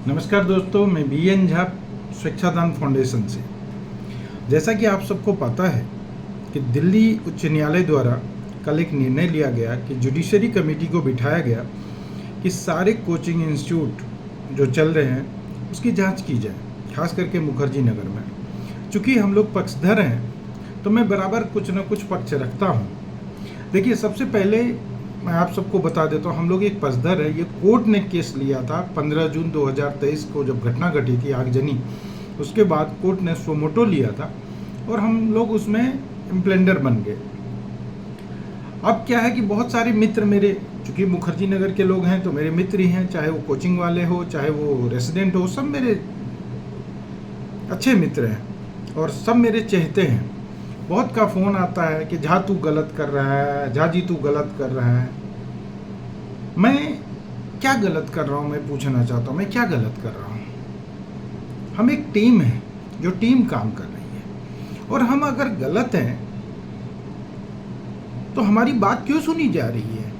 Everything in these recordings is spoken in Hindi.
नमस्कार दोस्तों, मैं BN झा स्वेच्छादान फाउंडेशन से। जैसा कि आप सबको पता है कि दिल्ली उच्च न्यायालय द्वारा कल एक निर्णय लिया गया कि जुडिशरी कमेटी को बिठाया गया कि सारे कोचिंग इंस्टीट्यूट जो चल रहे हैं उसकी जांच की जाए, खास करके मुखर्जी नगर में। चूँकि हम लोग पक्षधर हैं तो मैं बराबर कुछ न कुछ पक्ष रखता हूँ। देखिए, सबसे पहले मैं आप सबको बता देता हूँ, हम लोग एक पक्षधर है। ये कोर्ट ने केस लिया था 15 जून 2023 को, जब घटना घटी थी आगजनी। उसके बाद कोर्ट ने सोमोटो लिया था और हम लोग उसमें इम्प्लेंडर बन गए। अब क्या है कि बहुत सारे मित्र मेरे, चूँकि मुखर्जी नगर के लोग हैं तो मेरे मित्र ही हैं, चाहे वो कोचिंग वाले हो, चाहे वो रेसिडेंट हो, सब मेरे अच्छे मित्र हैं और सब मेरे चहेते हैं। बहुत का फ़ोन आता है कि झा तू गलत कर रहा है, झा जी तू गलत कर रहा है। मैं क्या गलत कर रहा हूँ, मैं पूछना चाहता हूँ, मैं क्या गलत कर रहा हूँ? हम एक टीम है जो टीम काम कर रही है, और हम अगर गलत हैं तो हमारी बात क्यों सुनी जा रही है?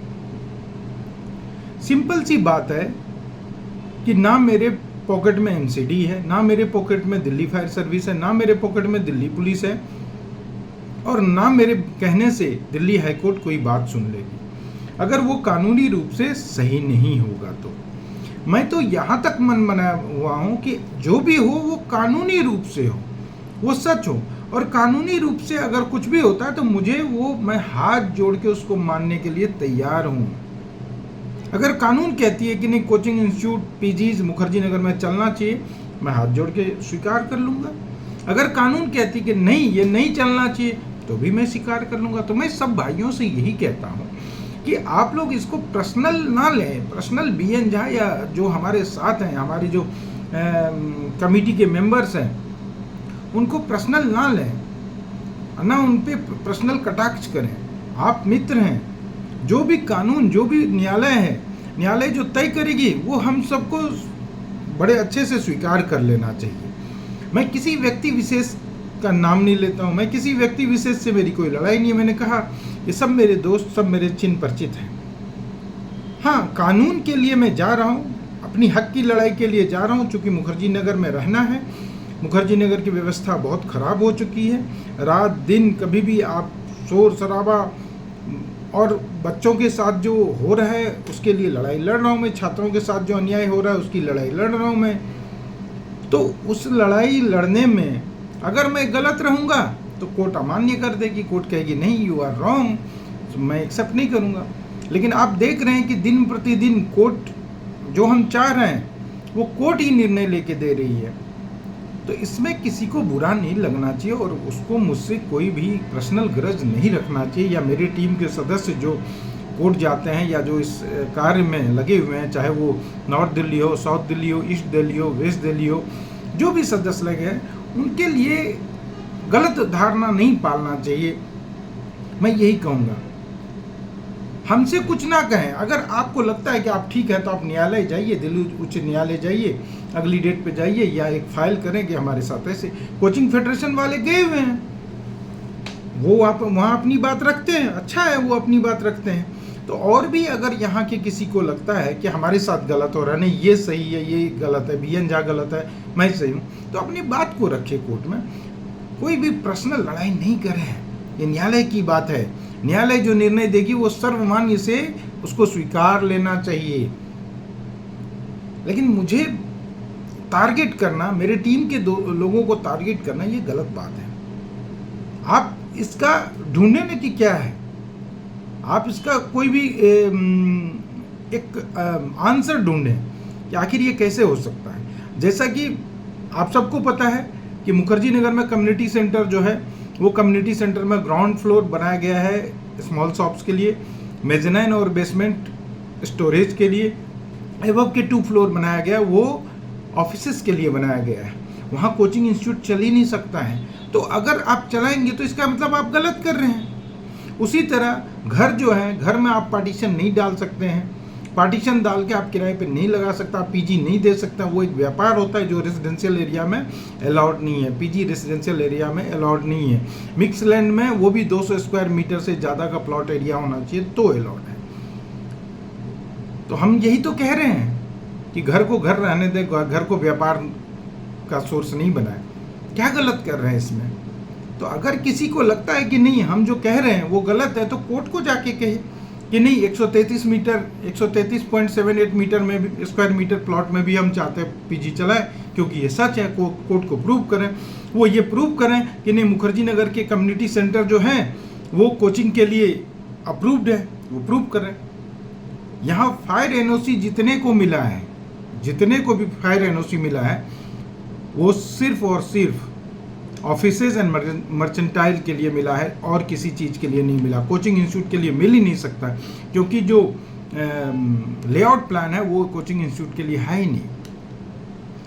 सिंपल सी बात है कि ना मेरे पॉकेट में NCD है, ना मेरे पॉकेट में दिल्ली फायर सर्विस है, ना मेरे पॉकेट में दिल्ली पुलिस है, और ना मेरे कहने से दिल्ली हाईकोर्ट कोई बात सुन लेगी अगर वो कानूनी रूप से सही नहीं होगा। तो मैं तो यहाँ तक मन बनाया हुआ हूँ कि जो भी हो वो कानूनी रूप से हो, वो सच हो, और कानूनी रूप से अगर कुछ भी होता है तो मैं हाथ जोड़ के उसको मानने के लिए तैयार हूँ। अगर कानून कहती है कि नहीं, coaching institute PGs Mukherjee Nagar में चलना चाहिए, मैं हाथ जोड़ के स्वीकार कर लूँगा। अगर कानून कहती कि नहीं, ये नहीं चलना चाहिए, तो भी मैं स्वीकार कर लूँगा। तो मैं सब भाइयों से यही कहता हूँ कि आप लोग इसको पर्सनल ना लें। पर्सनल BN झा या जो हमारे साथ हैं, हमारी जो कमेटी के मेंबर्स हैं, उनको पर्सनल ना लें, ना उन पे पर्सनल कटाक्ष करें। आप मित्र हैं। जो भी कानून, जो भी न्यायालय है, न्यायालय जो तय करेगी वो हम सबको बड़े अच्छे से स्वीकार कर लेना चाहिए। मैं किसी व्यक्ति विशेष का नाम नहीं लेता हूँ, मैं किसी व्यक्ति विशेष से मेरी कोई लड़ाई नहीं है। मैंने कहा ये सब मेरे दोस्त, सब मेरे चिन्ह परिचित हैं। हाँ, कानून के लिए मैं जा रहा हूँ, अपनी हक की लड़ाई के लिए जा रहा हूँ, चूँकि मुखर्जी नगर में रहना है। मुखर्जी नगर की व्यवस्था बहुत ख़राब हो चुकी है। रात दिन कभी भी आप शोर शराबा, और बच्चों के साथ जो हो रहा है उसके लिए लड़ाई लड़ रहा हूँ मैं। छात्रों के साथ जो अन्याय हो रहा है उसकी लड़ाई लड़ रहा हूँ मैं। तो उस लड़ाई लड़ने में अगर मैं गलत रहूँगा तो कोर्ट अमान्य कर देगी, कोर्ट कहेगी नहीं, यू आर रॉन्ग, तो मैं एक्सेप्ट नहीं करूँगा। लेकिन आप देख रहे हैं कि दिन प्रतिदिन कोर्ट, जो हम चाह रहे हैं वो कोर्ट ही निर्णय लेके दे रही है। तो इसमें किसी को बुरा नहीं लगना चाहिए, और उसको मुझसे कोई भी पर्सनल ग्रज नहीं रखना चाहिए, या मेरी टीम के सदस्य जो कोर्ट जाते हैं या जो इस कार्य में लगे हुए हैं, चाहे वो नॉर्थ दिल्ली हो, साउथ दिल्ली हो, ईस्ट दिल्ली हो, वेस्ट दिल्ली हो, जो भी सदस्य लगे हैं, उनके लिए गलत धारणा नहीं पालना चाहिए। मैं यही कहूँगा, हमसे कुछ ना कहें। अगर आपको लगता है कि आप ठीक है तो आप न्यायालय जाइए, दिल्ली उच्च न्यायालय जाइए, अगली डेट पे जाइए, या एक फाइल करें कि हमारे साथ ऐसे। कोचिंग फेडरेशन वाले गए हुए हैं, वो आप वहाँ अपनी बात रखते हैं, अच्छा है, वो अपनी बात रखते हैं। तो और भी अगर यहाँ के किसी को लगता है कि हमारे साथ गलत हो रहा है, नहीं ये सही है, ये गलत है, BN झा गलत है, मैं सही हूँ, तो अपनी बात को रखे कोर्ट में। कोई भी पर्सनल लड़ाई नहीं करें। ये न्यायालय की बात है, न्यायालय जो निर्णय देगी वो सर्वमान्य से उसको स्वीकार लेना चाहिए। लेकिन मुझे टारगेट करना, मेरे टीम के लोगों को टारगेट करना, ये गलत बात है। आप इसका ढूंढने की क्या है? आप इसका कोई भी एक आंसर ढूंढें कि आखिर ये कैसे हो सकता है। जैसा कि आप सबको पता है कि मुखर्जी नगर में कम्युनिटी सेंटर जो है, वो कम्युनिटी सेंटर में ग्राउंड फ्लोर बनाया गया है स्मॉल शॉप्स के लिए, मेजनाइन और बेसमेंट स्टोरेज के लिए, एवं के 2 फ्लोर बनाया गया, वो ऑफिसेस के लिए बनाया गया है। वहाँ कोचिंग इंस्टीट्यूट चल ही नहीं सकता है। तो अगर आप चलाएंगे तो इसका मतलब आप गलत कर रहे हैं। उसी तरह घर जो है, घर में आप पार्टीशन नहीं डाल सकते हैं, पार्टीशन डाल के आप किराए पे नहीं लगा सकता, PG नहीं दे सकता। वो एक व्यापार होता है जो रेजिडेंशियल एरिया में अलाउड नहीं है। PG रेजिडेंशियल एरिया में अलाउड नहीं है। मिक्स लैंड में वो भी 200 स्क्वायर मीटर से ज़्यादा का प्लॉट एरिया होना चाहिए तो अलाउड है। तो हम यही तो कह रहे हैं कि घर को घर रहने दे, घर को व्यापार का सोर्स नहीं बनाए। क्या गलत कर रहे हैं इसमें? तो अगर किसी को लगता है कि नहीं हम जो कह रहे हैं वो गलत है, तो कोर्ट को जाके कहे कि नहीं 133 मीटर 133.78 मीटर में भी, स्क्वायर मीटर प्लॉट में भी हम चाहते हैं पीजी चलाए, क्योंकि ये सच है। कोर्ट को प्रूव करें, वो ये प्रूव करें कि नहीं मुखर्जी नगर के कम्युनिटी सेंटर जो हैं वो कोचिंग के लिए अप्रूव्ड है, वो प्रूव करें। यहाँ फायर एनओसी जितने को मिला है, जितने को भी फायर एनओसी मिला है, वो सिर्फ और सिर्फ ऑफिसेज एंड मर्चेंटाइल के लिए मिला है और किसी चीज़ के लिए नहीं मिला। कोचिंग इंस्टीट्यूट के लिए मिल ही नहीं सकता, क्योंकि जो लेआउट प्लान है वो कोचिंग इंस्टीट्यूट के लिए है ही नहीं।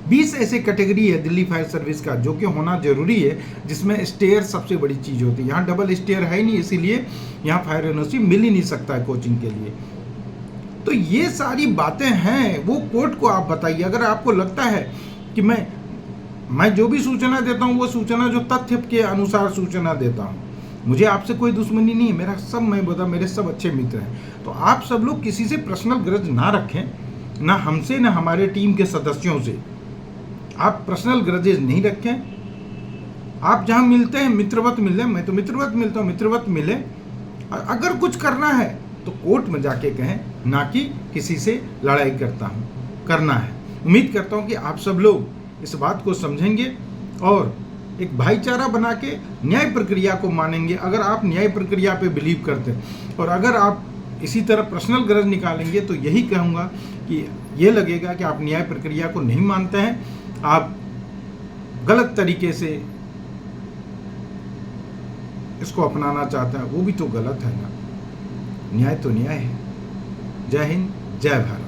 20 ऐसे कैटेगरी है दिल्ली फायर सर्विस का जो कि होना जरूरी है, जिसमें स्टेयर सबसे बड़ी चीज़ होती है। यहाँ डबल स्टेयर है ही नहीं, इसीलिए यहाँ फायर एनओसी मिल ही नहीं सकता है कोचिंग के लिए। तो ये सारी बातें हैं, वो कोर्ट को आप बताइए। अगर आपको लगता है कि मैं जो भी सूचना देता हूँ वो सूचना जो तथ्य के अनुसार सूचना देता हूँ, मुझे आपसे कोई दुश्मनी नहीं है, मेरा सब मैं बता, मेरे सब अच्छे मित्र हैं। तो आप सब लोग किसी से पर्सनल ग्रज ना रखें, ना हमसे ना हमारे टीम के सदस्यों से। आप पर्सनल ग्रजेज नहीं रखें। आप जहाँ मिलते हैं मित्रवत मिले, मैं तो मित्रवत मिलता हूँ, मित्रवत मिले। अगर कुछ करना है तो कोर्ट में जाके कहें, ना कि किसी से लड़ाई करना है। उम्मीद करता हूँ कि आप सब लोग इस बात को समझेंगे और एक भाईचारा बना के न्याय प्रक्रिया को मानेंगे। अगर आप न्याय प्रक्रिया पे बिलीव करते हैं और अगर आप इसी तरह पर्सनल ग्रज निकालेंगे, तो यही कहूँगा कि ये लगेगा कि आप न्याय प्रक्रिया को नहीं मानते हैं, आप गलत तरीके से इसको अपनाना चाहते हैं। वो भी तो गलत है ना। न्याय तो न्याय है। जय हिंद, जय भारत।